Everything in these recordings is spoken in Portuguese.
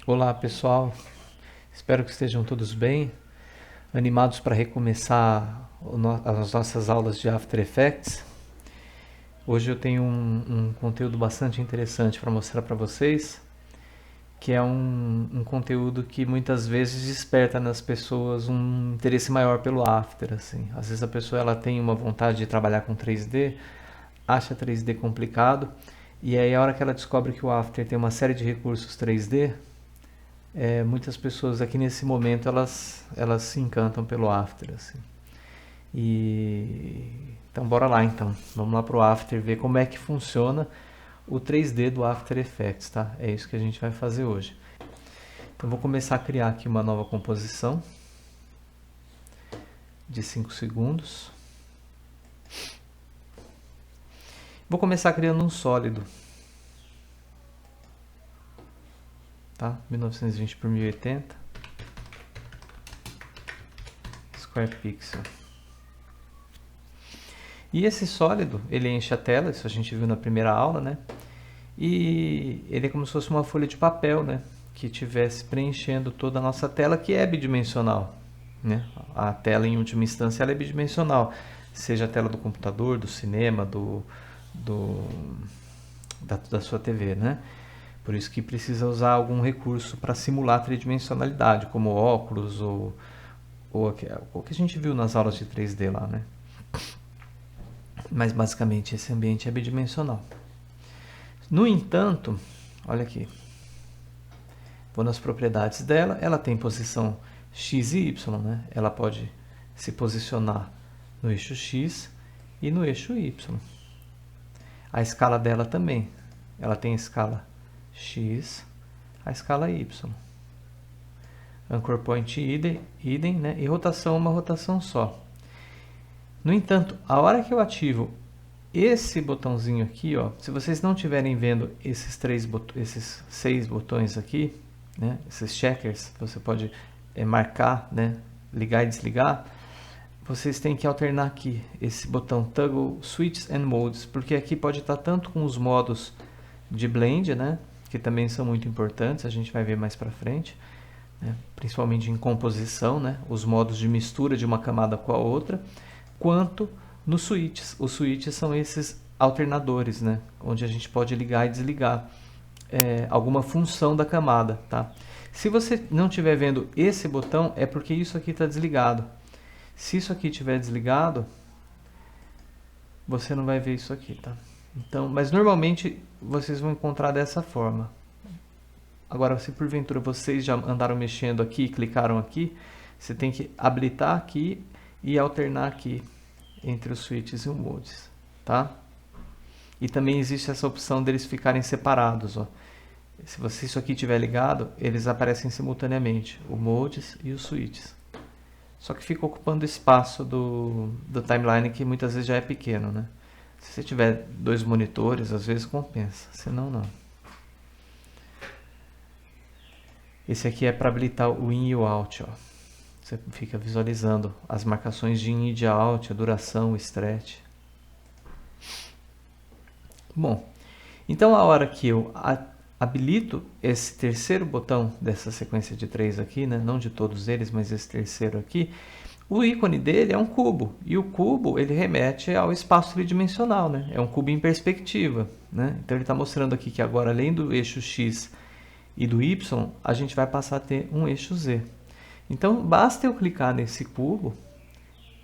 Olá pessoal, espero que estejam todos bem, animados para recomeçar as nossas aulas de After Effects. Hoje eu tenho um conteúdo bastante interessante para mostrar para vocês, que é um conteúdo que muitas vezes desperta nas pessoas um interesse maior pelo After. Assim. Às vezes a pessoa ela tem uma vontade de trabalhar com 3D, acha 3D complicado, e aí a hora que ela descobre que o After tem uma série de recursos 3D, muitas pessoas aqui nesse momento elas se encantam pelo After assim. E então bora lá então, vamos lá pro After ver como é que funciona o 3D do After Effects, tá? É isso que a gente vai fazer hoje. Então vou começar a criar aqui uma nova composição de 5 segundos. Vou começar criando um sólido, tá? 1920 por 1080 square pixel. E esse sólido, ele enche a tela, isso a gente viu na primeira aula, né? E ele é como se fosse uma folha de papel, né? Que estivesse preenchendo toda a nossa tela, que é bidimensional, né? A tela, em última instância, ela é bidimensional. Seja a tela do computador, do cinema, do, da sua TV, né? Por isso que precisa usar algum recurso para simular a tridimensionalidade, como óculos ou o que a gente viu nas aulas de 3D lá, né? Mas basicamente esse ambiente é bidimensional. No entanto, olha aqui, vou nas propriedades dela, ela tem posição x e y, né? Ela pode se posicionar no eixo x e no eixo y. A escala dela também, ela tem a escala x, a escala y. Anchor point idem, né? E rotação uma rotação só. No entanto, a hora que eu ativo esse botãozinho aqui, ó, se vocês não estiverem vendo esses 6 botões aqui, né, esses checkers, você pode marcar, né, ligar e desligar, vocês têm que alternar aqui esse botão Toggle Switches and Modes, porque aqui pode estar tanto com os modos de blend, né, que também são muito importantes, a gente vai ver mais para frente, né, principalmente em composição, né, os modos de mistura de uma camada com a outra, quanto nos switches. Os switches são esses alternadores, né? Onde a gente pode ligar e desligar alguma função da camada, tá? Se você não estiver vendo esse botão, é porque isso aqui está desligado. Se isso aqui estiver desligado, você não vai ver isso aqui, tá? Então, mas normalmente vocês vão encontrar dessa forma. Agora, se porventura vocês já andaram mexendo aqui, clicaram aqui, você tem que habilitar aqui e alternar aqui entre os switches e os modes, tá? E também existe essa opção deles ficarem separados, ó. Se isso aqui estiver ligado, eles aparecem simultaneamente, o modes e os switches. Só que fica ocupando espaço do timeline que muitas vezes já é pequeno, né? Se você tiver 2 monitores, às vezes compensa, senão não. Esse aqui é para habilitar o in e o out, ó. Você fica visualizando as marcações de in e de out, a duração, o stretch. Bom, então a hora que eu habilito esse terceiro botão dessa sequência de 3 aqui, né? Não de todos eles, mas esse terceiro aqui, o ícone dele é um cubo, e o cubo ele remete ao espaço tridimensional, né? É um cubo em perspectiva, né? Então ele está mostrando aqui que agora, além do eixo X e do Y, a gente vai passar a ter um eixo Z. Então, basta eu clicar nesse cubo,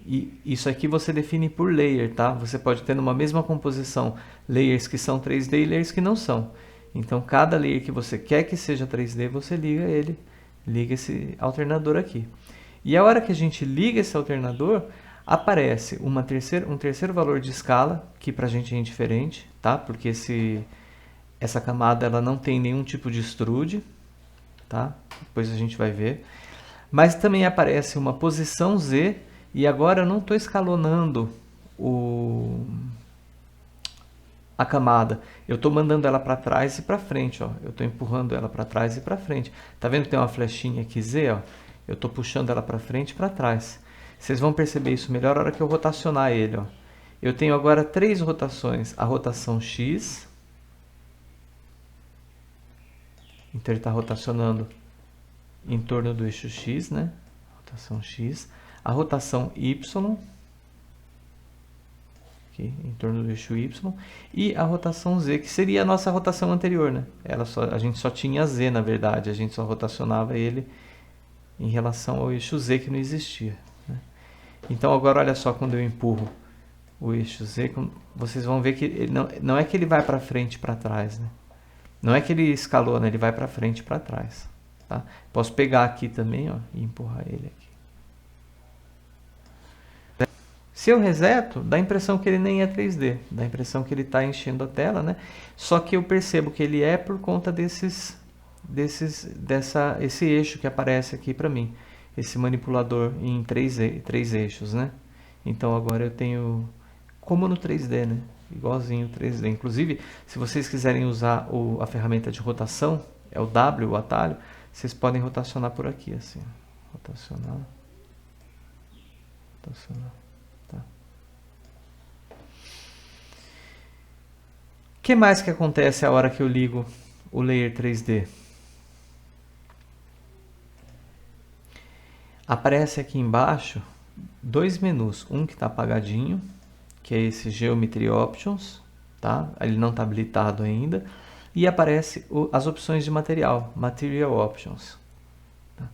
e isso aqui você define por layer, tá? Você pode ter numa mesma composição layers que são 3D e layers que não são. Então, cada layer que você quer que seja 3D, você liga esse alternador aqui. E a hora que a gente liga esse alternador, aparece um terceiro valor de escala, que pra gente é indiferente, tá? Porque essa camada ela não tem nenhum tipo de extrude, tá? Depois a gente vai ver. Mas também aparece uma posição Z, e agora eu não estou escalonando a camada. Eu estou mandando ela para trás e para frente, ó. Eu estou empurrando ela para trás e para frente. Tá vendo que tem uma flechinha aqui Z, ó? Eu estou puxando ela para frente e para trás. Vocês vão perceber isso melhor na hora que eu rotacionar ele, ó. Eu tenho agora 3 rotações. A rotação X, Então ele está rotacionando em torno do eixo X, né? Rotação X. A rotação Y, aqui, em torno do eixo Y. E a rotação Z, que seria a nossa rotação anterior, né? A gente só tinha Z, na verdade. A gente só rotacionava ele em relação ao eixo Z, que não existia, né? Então agora olha só, quando eu empurro o eixo Z, vocês vão ver que ele não é que ele vai para frente e para trás, né? Não é que ele escalona, ele vai para frente e para trás, tá? Posso pegar aqui também, ó, e empurrar ele aqui. Se eu reseto, dá a impressão que ele nem é 3D, dá a impressão que ele está enchendo a tela, né? Só que eu percebo que ele é por conta esse eixo que aparece aqui para mim, esse manipulador em três eixos, né? Então agora eu tenho, como no 3D, né? Igualzinho o 3D. Inclusive, se vocês quiserem usar a ferramenta de rotação, é o W, o atalho, vocês podem rotacionar por aqui, assim. Rotacionar. Rotacionar. Tá. O que mais que acontece a hora que eu ligo o Layer 3D? Aparece aqui embaixo dois menus, um que está apagadinho, que é esse Geometry Options, tá? Ele não está habilitado ainda, e aparece as opções de material, Material Options, tá?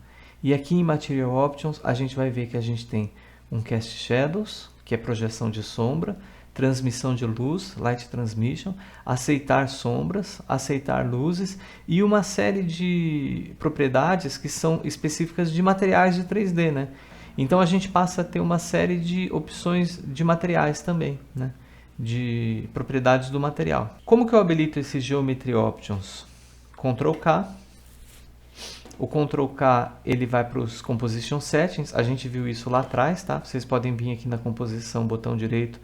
E aqui em Material Options a gente vai ver que a gente tem um Cast Shadows, que é projeção de sombra, transmissão de luz, Light Transmission, aceitar sombras, aceitar luzes e uma série de propriedades que são específicas de materiais de 3D, né? Então a gente passa a ter uma série de opções de materiais também, né? De propriedades do material. Como que eu habilito esse Geometry Options? Ctrl K. O Ctrl K ele vai para os Composition Settings. A gente viu isso lá atrás, tá? Vocês podem vir aqui na composição, botão direito,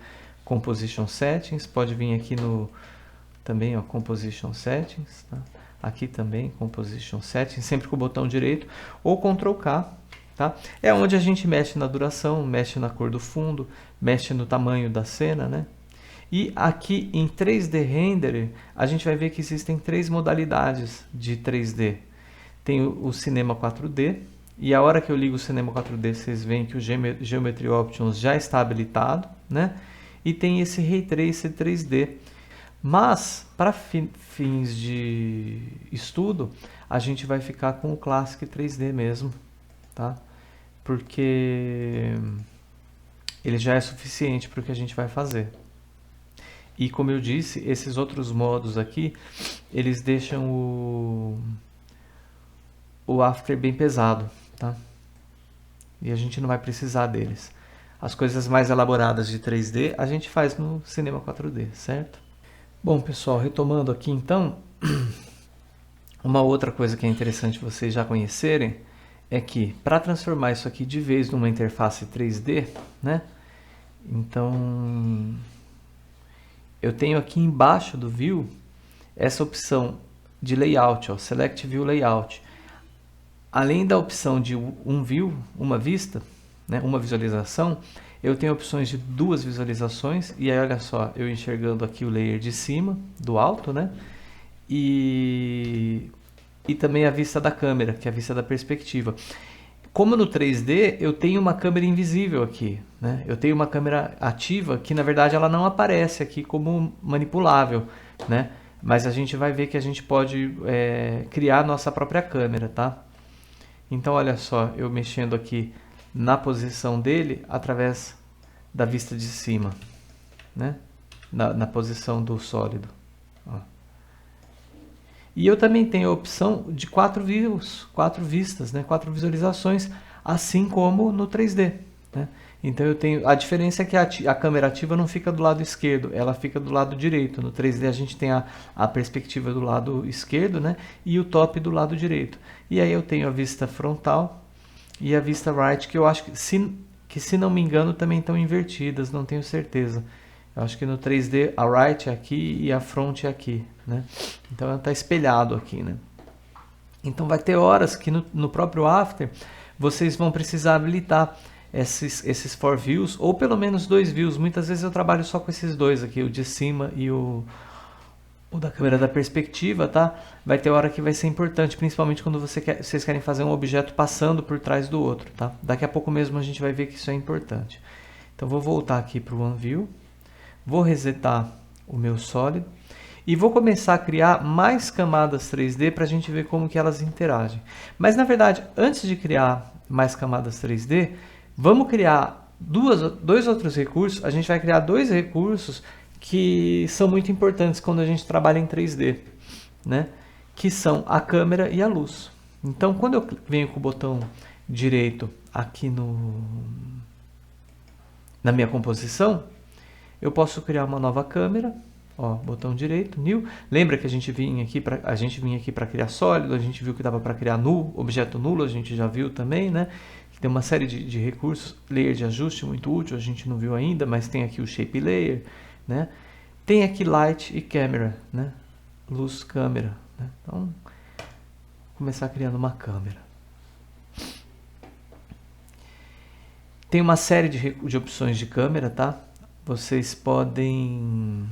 Composition Settings. Pode vir aqui no também, ó, Composition Settings, tá? Aqui também Composition Settings, sempre com o botão direito, ou Ctrl K, tá? É onde a gente mexe na duração, mexe na cor do fundo, mexe no tamanho da cena, né? E aqui em 3D Renderer, a gente vai ver que existem três modalidades de 3D. Tem o Cinema 4D, e a hora que eu ligo o Cinema 4D, vocês veem que o Geometry Options já está habilitado, né? E tem esse Ray Tracer 3D. Mas, para fins de estudo, a gente vai ficar com o Classic 3D mesmo, tá? Porque ele já é suficiente para o que a gente vai fazer. E como eu disse, esses outros modos aqui, eles deixam o After bem pesado, tá? E a gente não vai precisar deles. As coisas mais elaboradas de 3D a gente faz no Cinema 4D, certo? Bom, pessoal, retomando aqui então, uma outra coisa que é interessante vocês já conhecerem é que para transformar isso aqui de vez numa interface 3D, né? Então, eu tenho aqui embaixo do View essa opção de Layout, ó, Select View Layout. Além da opção de um View, uma vista, né, uma visualização, eu tenho opções de duas visualizações, e aí olha só, eu enxergando aqui o layer de cima, do alto, né? E também a vista da câmera, que é a vista da perspectiva. Como no 3D, eu tenho uma câmera invisível aqui, né? Eu tenho uma câmera ativa que, na verdade, ela não aparece aqui como manipulável, né? Mas a gente vai ver que a gente pode criar a nossa própria câmera, tá? Então, olha só, eu mexendo aqui na posição dele através da vista de cima, né? Na posição do sólido. Ó. E eu também tenho a opção de 4 views, 4 vistas, né? 4 visualizações, assim como no 3D, né? Então eu tenho, a diferença é que a câmera ativa não fica do lado esquerdo, ela fica do lado direito. No 3D a gente tem a perspectiva do lado esquerdo, né? E o top do lado direito. E aí eu tenho a vista frontal e a vista right, que eu acho que se não me engano também estão invertidas, não tenho certeza. Eu acho que no 3D a right é aqui e a front é aqui, né? Então ela está espelhado aqui, né? Então vai ter horas que no próprio After vocês vão precisar habilitar esses 4 views, ou pelo menos 2 views. Muitas vezes eu trabalho só com esses dois aqui, o de cima e o ou da câmera da perspectiva, tá? Vai ter hora que vai ser importante, principalmente quando vocês querem fazer um objeto passando por trás do outro, tá? Daqui a pouco mesmo a gente vai ver que isso é importante. Então vou voltar aqui para o OneView, vou resetar o meu sólido e vou começar a criar mais camadas 3D para a gente ver como que elas interagem. Mas na verdade, antes de criar mais camadas 3D, vamos criar dois outros recursos. A gente vai criar dois recursos que são muito importantes quando a gente trabalha em 3D, né? Que são a câmera e a luz. Então, quando eu venho com o botão direito aqui na minha composição, eu posso criar uma nova câmera. Ó, botão direito, New. Lembra que a gente vinha aqui para criar sólido, a gente viu que dava para criar nulo, objeto nulo, a gente já viu também, né? Tem uma série de recursos, layer de ajuste muito útil, a gente não viu ainda, mas tem aqui o shape layer, né? Tem aqui light e camera, né? Luz, câmera, né? Então, vou começar criando uma câmera. Tem uma série de opções de câmera, tá? Vocês podem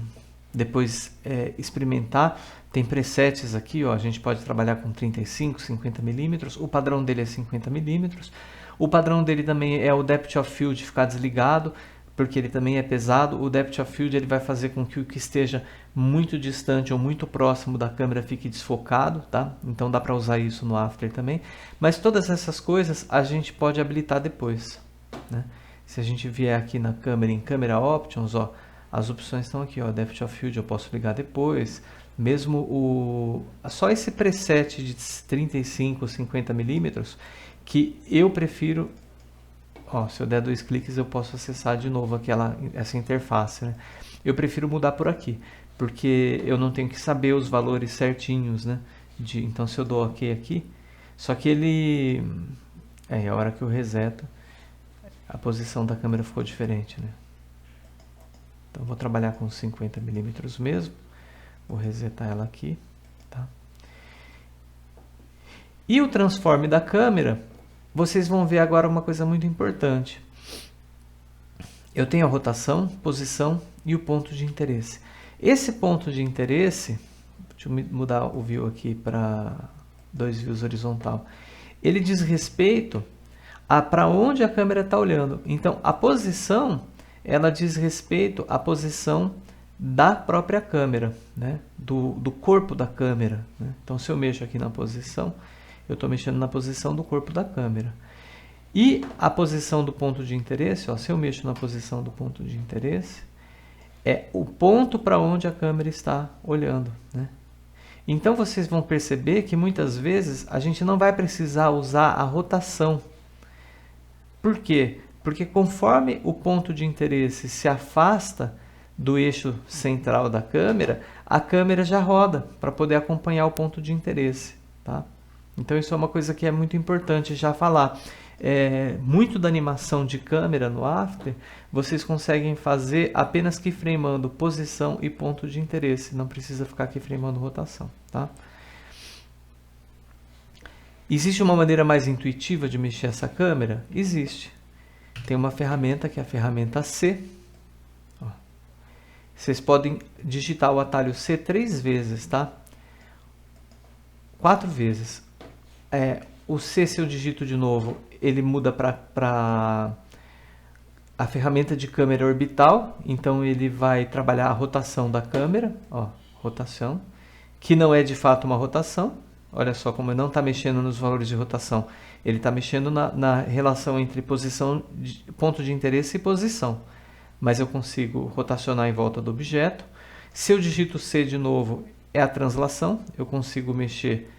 depois experimentar. Tem presets aqui, ó. A gente pode trabalhar com 35, 50 milímetros. O padrão dele é 50 milímetros. O padrão dele também é o Depth of Field ficar desligado, porque ele também é pesado. O Depth of Field ele vai fazer com que o que esteja muito distante ou muito próximo da câmera fique desfocado, tá? Então dá para usar isso no After também. Mas todas essas coisas a gente pode habilitar depois, né? Se a gente vier aqui na câmera, em Camera Options, ó, as opções estão aqui, ó, Depth of Field eu posso ligar depois. Mesmo só esse preset de 35 ou 50 milímetros, que eu prefiro, ó, se eu der 2 cliques eu posso acessar de novo essa interface, né? Eu prefiro mudar por aqui, porque eu não tenho que saber os valores certinhos, né? Então se eu dou OK aqui, só que ele, a hora que eu reseto, a posição da câmera ficou diferente, né? Então vou trabalhar com 50 milímetros mesmo, vou resetar ela aqui, tá? E o transforme da câmera, vocês vão ver agora uma coisa muito importante. Eu tenho a rotação, posição e o ponto de interesse. Esse ponto de interesse, deixa eu mudar o view aqui para 2 views horizontal. Ele diz respeito a para onde a câmera está olhando. Então, a posição, ela diz respeito à posição da própria câmera, né? do corpo da câmera, né? Então, se eu mexo aqui na posição, eu estou mexendo na posição do corpo da câmera. E a posição do ponto de interesse, ó, se eu mexo na posição do ponto de interesse, é o ponto para onde a câmera está olhando, né? Então vocês vão perceber que muitas vezes a gente não vai precisar usar a rotação. Por quê? Porque conforme o ponto de interesse se afasta do eixo central da câmera, a câmera já roda para poder acompanhar o ponto de interesse, tá? Então isso é uma coisa que é muito importante já falar. Muito da animação de câmera no After, vocês conseguem fazer apenas keyframando posição e ponto de interesse. Não precisa ficar keyframando rotação, tá? Existe uma maneira mais intuitiva de mexer essa câmera? Existe. Tem uma ferramenta que é a ferramenta C. Ó. Vocês podem digitar o atalho C 3 vezes, tá? 4 vezes. O C, se eu digito de novo, ele muda para a ferramenta de câmera orbital. Então ele vai trabalhar a rotação da câmera, ó, rotação, que não é de fato uma rotação. Olha só como não está mexendo nos valores de rotação. Ele está mexendo na relação entre posição, ponto de interesse e posição. Mas eu consigo rotacionar em volta do objeto. Se eu digito C de novo, é a translação. Eu consigo mexer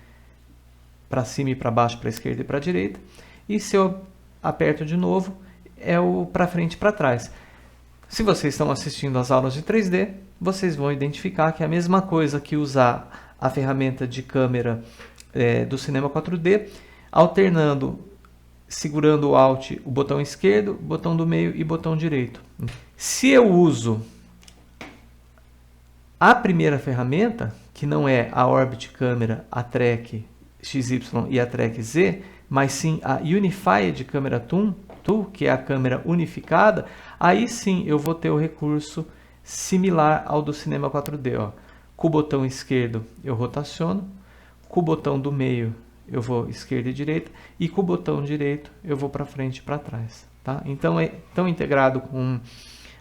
para cima e para baixo, para a esquerda e para a direita. E se eu aperto de novo, é o para frente e para trás. Se vocês estão assistindo às aulas de 3D, vocês vão identificar que é a mesma coisa que usar a ferramenta de câmera do Cinema 4D, alternando, segurando o Alt, o botão esquerdo, botão do meio e botão direito. Se eu uso a primeira ferramenta, que não é a Orbit Camera, a Track XY e a Track Z, mas sim a Unified Camera Tool, que é a câmera unificada, aí sim eu vou ter o recurso similar ao do Cinema 4D. Ó. Com o botão esquerdo eu rotaciono, com o botão do meio eu vou esquerda e direita, e com o botão direito eu vou para frente e para trás. Tá? Então é tão integrado com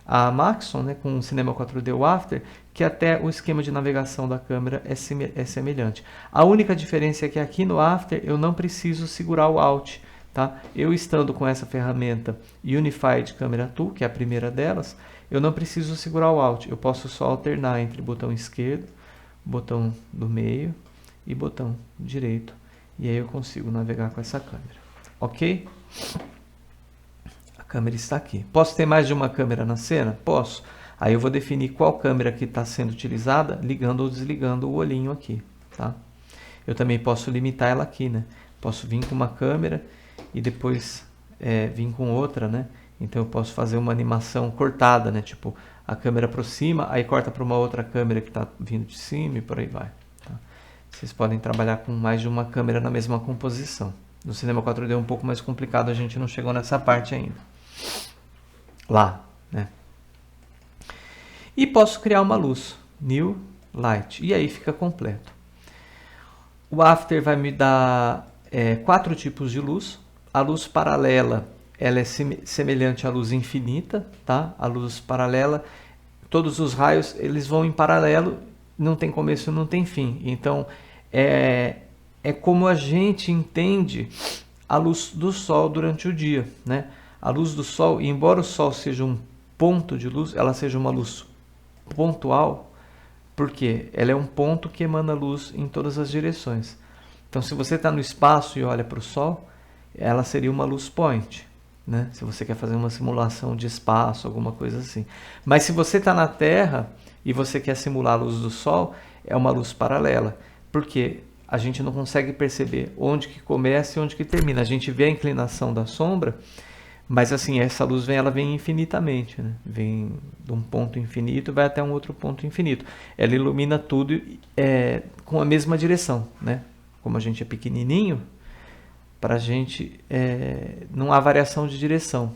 a Maxon, né, com o Cinema 4D ou After, que até o esquema de navegação da câmera é semelhante. A única diferença é que aqui no After eu não preciso segurar o Alt. Tá? Eu estando com essa ferramenta Unified Camera Tool, que é a primeira delas, eu não preciso segurar o Alt. Eu posso só alternar entre botão esquerdo, botão do meio e botão direito. E aí eu consigo navegar com essa câmera. Ok? A câmera está aqui. Posso ter mais de uma câmera na cena? Posso. Aí eu vou definir qual câmera que está sendo utilizada, ligando ou desligando o olhinho aqui. Tá? Eu também posso limitar ela aqui, né? Posso vir com uma câmera e depois vir com outra, né? Então eu posso fazer uma animação cortada, né? Tipo, a câmera aproxima, aí corta para uma outra câmera que está vindo de cima e por aí vai. Tá? Vocês podem trabalhar com mais de uma câmera na mesma composição. No Cinema 4D é um pouco mais complicado, a gente não chegou nessa parte ainda. Lá, né? E posso criar uma luz, New Light, e aí fica completo. O After vai me dar 4 tipos de luz. A luz paralela, ela é semelhante à luz infinita, tá? A luz paralela, todos os raios, eles vão em paralelo, não tem começo, não tem fim. Então, é como a gente entende a luz do Sol durante o dia, né? A luz do Sol, embora o Sol seja um ponto de luz, ela seja uma luz pontual, porque ela é um ponto que emana luz em todas as direções. Então, se você está no espaço e olha para o Sol, ela seria uma luz point, né? Se você quer fazer uma simulação de espaço, alguma coisa assim. Mas se você está na Terra e você quer simular a luz do Sol, é uma luz paralela, porque a gente não consegue perceber onde que começa e onde que termina. A gente vê a inclinação da sombra, mas assim, essa luz ela vem infinitamente, né? Vem de um ponto infinito e vai até um outro ponto infinito. Ela ilumina tudo com a mesma direção, né? Como a gente é pequenininho, para a gente não há variação de direção,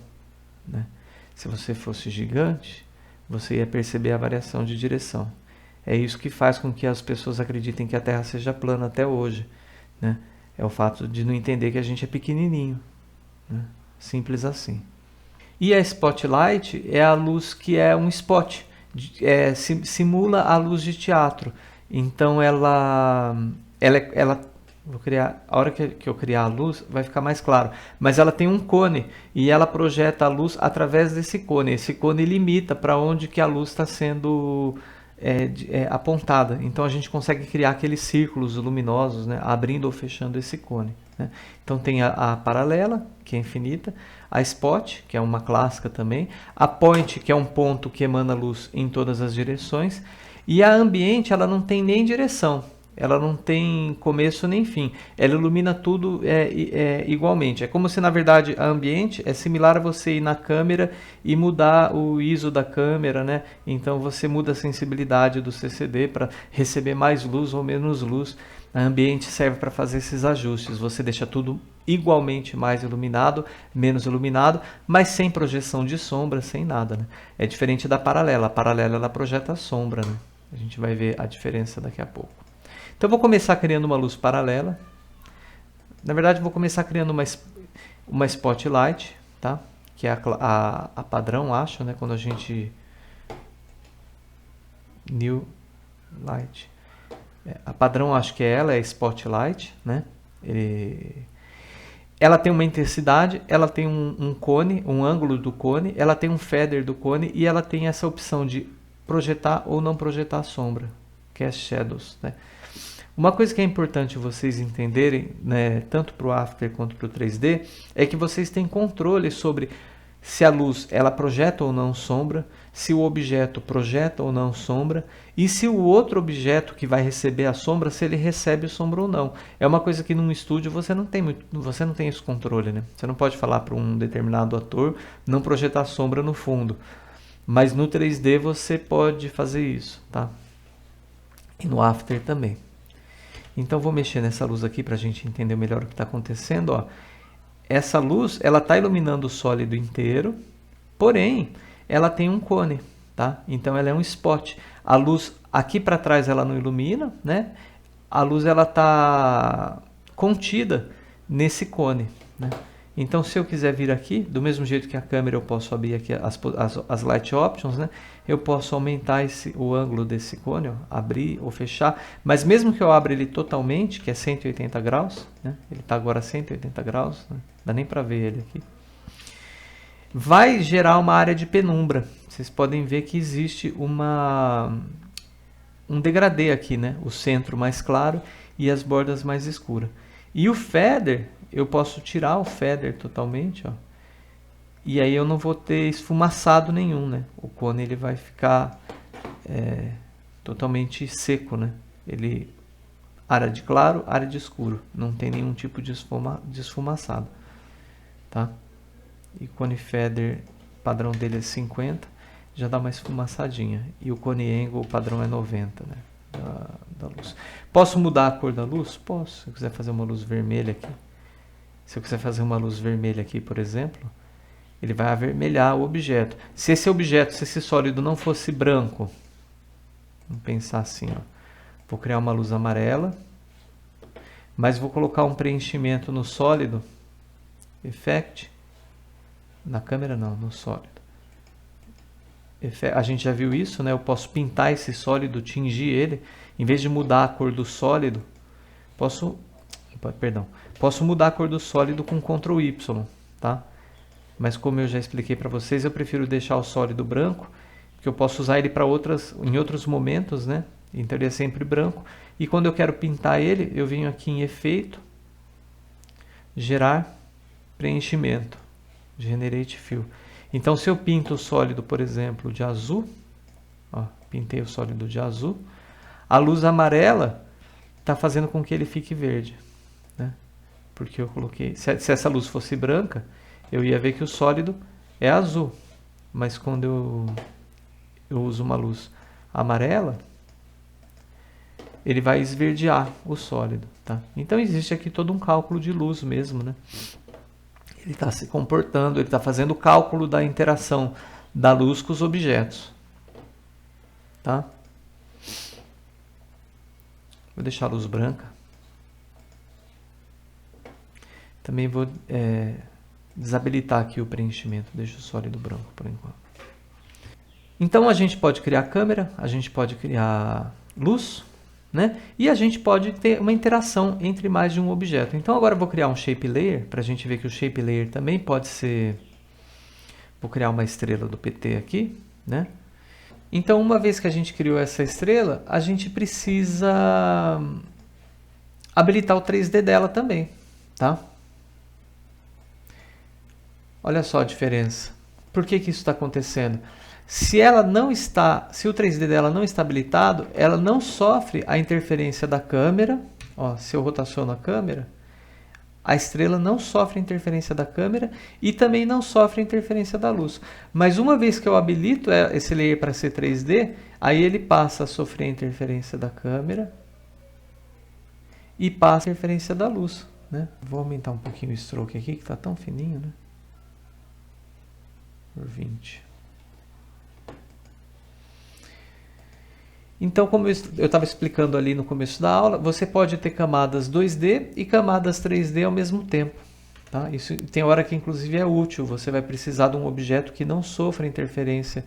né? Se você fosse gigante, você ia perceber a variação de direção. É isso que faz com que as pessoas acreditem que a Terra seja plana até hoje, né? É o fato de não entender que a gente é pequenininho, né? Simples assim. E a Spotlight é a luz que é um spot, simula a luz de teatro. Então ela vou criar, a hora que eu criar a luz vai ficar mais claro, mas ela tem um cone e ela projeta a luz através desse cone. Esse cone limita para onde que a luz está sendo apontada. Então a gente consegue criar aqueles círculos luminosos, né, abrindo ou fechando esse cone, né? Então tem a paralela, que é infinita, a spot, que é uma clássica também, a point, que é um ponto que emana luz em todas as direções, e a ambiente, ela não tem nem direção. Ela não tem começo nem fim. Ela ilumina tudo igualmente. É como se, na verdade, a ambiente é similar a você ir na câmera e mudar o ISO da câmera, né? Então, você muda a sensibilidade do CCD para receber mais luz ou menos luz. A ambiente serve para fazer esses ajustes. Você deixa tudo igualmente mais iluminado, menos iluminado, mas sem projeção de sombra, sem nada, né? É diferente da paralela. A paralela, ela projeta a sombra, né? A gente vai ver a diferença daqui a pouco. Então eu vou começar criando uma luz paralela. Na verdade, eu vou começar criando uma spotlight, tá? Que é a padrão, acho, né? Quando a gente... New Light. A padrão, acho que é spotlight, né? Ela tem uma intensidade, ela tem um cone, um ângulo do cone, ela tem um feather do cone e ela tem essa opção de projetar ou não projetar a sombra, cast shadows, né? Uma coisa que é importante vocês entenderem, né, tanto para o After quanto para o 3D, é que vocês têm controle sobre se a luz ela projeta ou não sombra, se o objeto projeta ou não sombra, e se o outro objeto que vai receber a sombra, se ele recebe sombra ou não. É uma coisa que num estúdio você não tem esse controle, né? Você não pode falar para um determinado ator não projetar sombra no fundo, mas no 3D você pode fazer isso, tá? E no After também. Então vou mexer nessa luz aqui para a gente entender melhor o que está acontecendo. Ó. Essa luz ela está iluminando o sólido inteiro, porém ela tem um cone, tá? Então ela é um spot. A luz aqui para trás ela não ilumina, né? A luz ela está contida nesse cone, né? Então se eu quiser vir aqui, do mesmo jeito que a câmera eu posso abrir aqui as light options, né? Eu posso aumentar o ângulo desse cone, ó, abrir ou fechar, mas mesmo que eu abra ele totalmente, que é 180 graus, né? Ele está agora a 180 graus, né? Não dá nem para ver ele aqui. Vai gerar uma área de penumbra. Vocês podem ver que existe um degradê aqui, né? O centro mais claro e as bordas mais escuras. E o feather, eu posso tirar o feather totalmente, ó. E aí eu não vou ter esfumaçado nenhum, né? O cone ele vai ficar totalmente seco, né? Área de claro, área de escuro. Não tem nenhum tipo de esfumaçado, tá? E o cone feather, o padrão dele é 50, já dá uma esfumaçadinha. E o cone angle, o padrão é 90, né? Da luz. Posso mudar a cor da luz? Posso. Se eu quiser fazer uma luz vermelha aqui. Se eu quiser fazer uma luz vermelha aqui, por exemplo, ele vai avermelhar o objeto. Se esse sólido não fosse branco, vamos pensar assim, ó. Vou criar uma luz amarela, mas vou colocar um preenchimento no sólido, Effect, na câmera não, no sólido. A gente já viu isso, né? Eu posso pintar esse sólido, tingir ele, em vez de mudar a cor do sólido, posso mudar a cor do sólido com Ctrl Y, tá? Mas como eu já expliquei para vocês, eu prefiro deixar o sólido branco, porque eu posso usar ele em outros momentos, né? Então ele é sempre branco. E quando eu quero pintar ele, eu venho aqui em Efeito, Gerar Preenchimento, Generate Fill. Então se eu pinto o sólido, por exemplo, de azul, ó, pintei o sólido de azul, a luz amarela está fazendo com que ele fique verde, né? Porque eu coloquei, se essa luz fosse branca, eu ia ver que o sólido é azul, mas quando eu uso uma luz amarela, ele vai esverdear o sólido, tá? Então existe aqui todo um cálculo de luz mesmo, né? Ele está se comportando, ele está fazendo o cálculo da interação da luz com os objetos, tá? Vou deixar a luz branca. Também vou desabilitar aqui o preenchimento, deixo o sólido branco por enquanto. Então a gente pode criar câmera, a gente pode criar luz, né? E a gente pode ter uma interação entre mais de um objeto. Então agora eu vou criar um Shape Layer, para a gente ver que o Shape Layer também pode ser... Vou criar uma estrela do PT aqui, né? Então uma vez que a gente criou essa estrela, a gente precisa habilitar o 3D dela também, tá? Olha só a diferença. Por que isso está acontecendo? Se o 3D dela não está habilitado, ela não sofre a interferência da câmera. Ó, se eu rotaciono a câmera, a estrela não sofre a interferência da câmera e também não sofre a interferência da luz. Mas uma vez que eu habilito esse layer para ser 3D, aí ele passa a sofrer a interferência da câmera e passa a interferência da luz, né? Vou aumentar um pouquinho o stroke aqui, que está tão fininho, né? Por 20. Então, como eu estava explicando ali no começo da aula, você pode ter camadas 2D e camadas 3D ao mesmo tempo, tá? Isso tem hora que inclusive é útil, você vai precisar de um objeto que não sofra interferência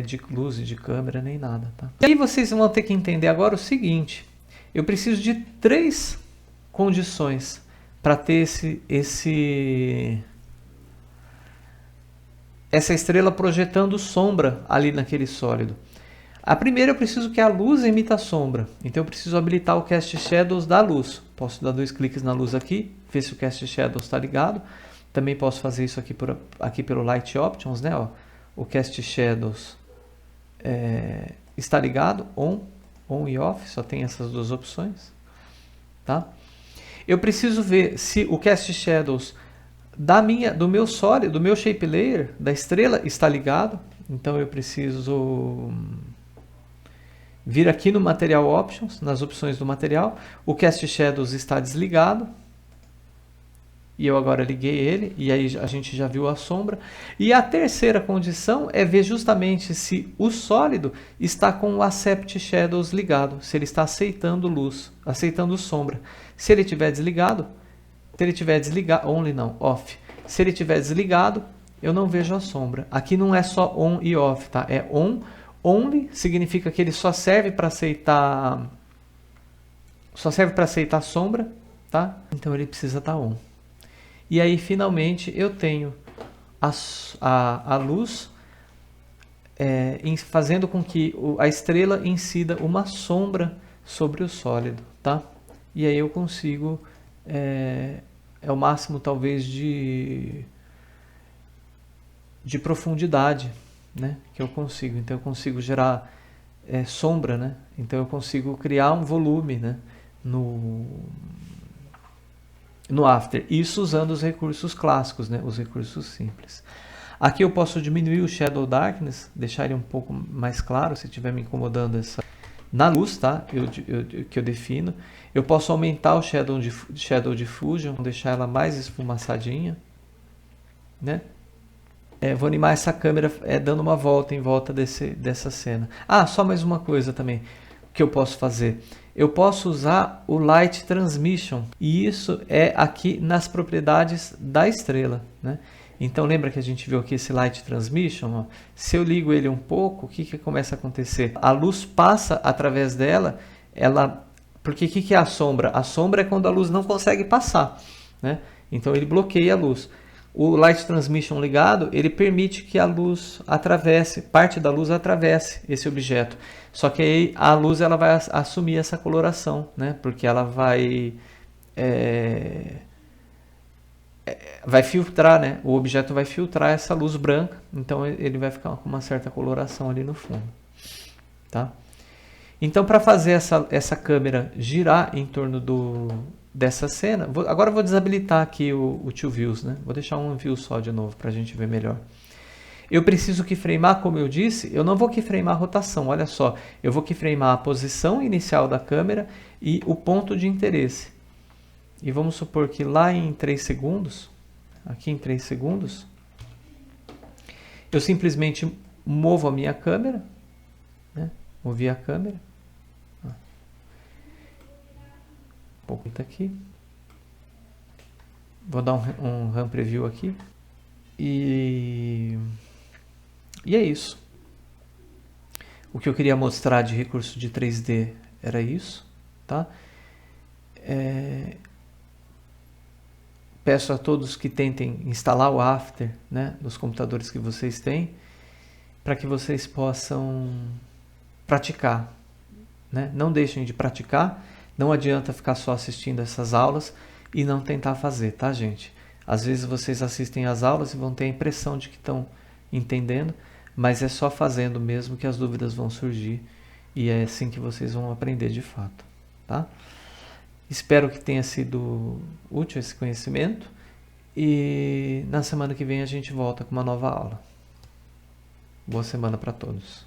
de luz e de câmera nem nada, tá? E aí vocês vão ter que entender agora o seguinte, eu preciso de 3 condições para ter essa estrela projetando sombra ali naquele sólido. A primeira, eu preciso que a luz emita a sombra. Então eu preciso habilitar o Cast Shadows da luz. Posso dar 2 cliques na luz aqui, ver se o Cast Shadows está ligado. Também posso fazer isso aqui pelo Light Options, né? Ó, o Cast Shadows está ligado, on e off, só tem essas 2 opções, tá? Eu preciso ver se o Cast Shadows do meu sólido, do meu Shape Layer, da estrela, está ligado. Então eu preciso vir aqui no Material Options, nas opções do material, o Cast Shadows está desligado. E eu agora liguei ele, e aí a gente já viu a sombra. E a terceira condição é ver justamente se o sólido está com o Accept Shadows ligado, se ele está aceitando luz, aceitando sombra. Se ele estiver desligado, only não, off. Se ele estiver desligado, eu não vejo a sombra. Aqui não é só on e off, tá? É on, only significa que ele só serve para aceitar sombra, tá? Então ele precisa estar on. E aí, finalmente, eu tenho a luz fazendo com que a estrela incida uma sombra sobre o sólido, tá? E aí eu consigo, é o máximo talvez de profundidade, né? Que eu consigo. Então eu consigo gerar sombra, né? Então eu consigo criar um volume, né? No After, isso usando os recursos clássicos, né? Os recursos simples. Aqui eu posso diminuir o Shadow Darkness, deixar ele um pouco mais claro, se estiver me incomodando na luz, tá? Que eu defino. Eu posso aumentar o Shadow Diffusion, deixar ela mais esfumaçadinha, né? Vou animar essa câmera dando uma volta em volta dessa cena. Só mais uma coisa também que eu posso fazer. Eu posso usar o Light Transmission, e isso é aqui nas propriedades da estrela, né? Então lembra que a gente viu aqui esse Light Transmission? Ó. Se eu ligo ele um pouco, o que começa a acontecer? A luz passa através dela, porque o que é a sombra? A sombra é quando a luz não consegue passar, né? Então ele bloqueia a luz. O Light Transmission ligado, ele permite que a luz atravesse, parte da luz atravesse esse objeto. Só que aí a luz ela vai assumir essa coloração, né? Porque ela vai filtrar, né? O objeto vai filtrar essa luz branca, então ele vai ficar com uma certa coloração ali no fundo, tá? Então, para fazer essa câmera girar em torno dessa cena, agora eu vou desabilitar aqui o Two Views, né? Vou deixar um view só de novo para a gente ver melhor. Eu preciso keyframear, como eu disse, eu não vou keyframear a rotação, olha só. Eu vou keyframear a posição inicial da câmera e o ponto de interesse. E vamos supor que lá em 3 segundos, aqui em 3 segundos, eu simplesmente movo a minha câmera, né? Movi a câmera. Um pouco aqui. Vou dar um RAM Preview aqui. E é isso. O que eu queria mostrar de recurso de 3D era isso, tá? Peço a todos que tentem instalar o After, né, nos computadores que vocês têm, para que vocês possam praticar, né? Não deixem de praticar. Não adianta ficar só assistindo essas aulas e não tentar fazer, tá, gente? Às vezes vocês assistem às aulas e vão ter a impressão de que estão entendendo, mas é só fazendo mesmo que as dúvidas vão surgir, e é assim que vocês vão aprender de fato, tá? Espero que tenha sido útil esse conhecimento, e na semana que vem a gente volta com uma nova aula. Boa semana para todos.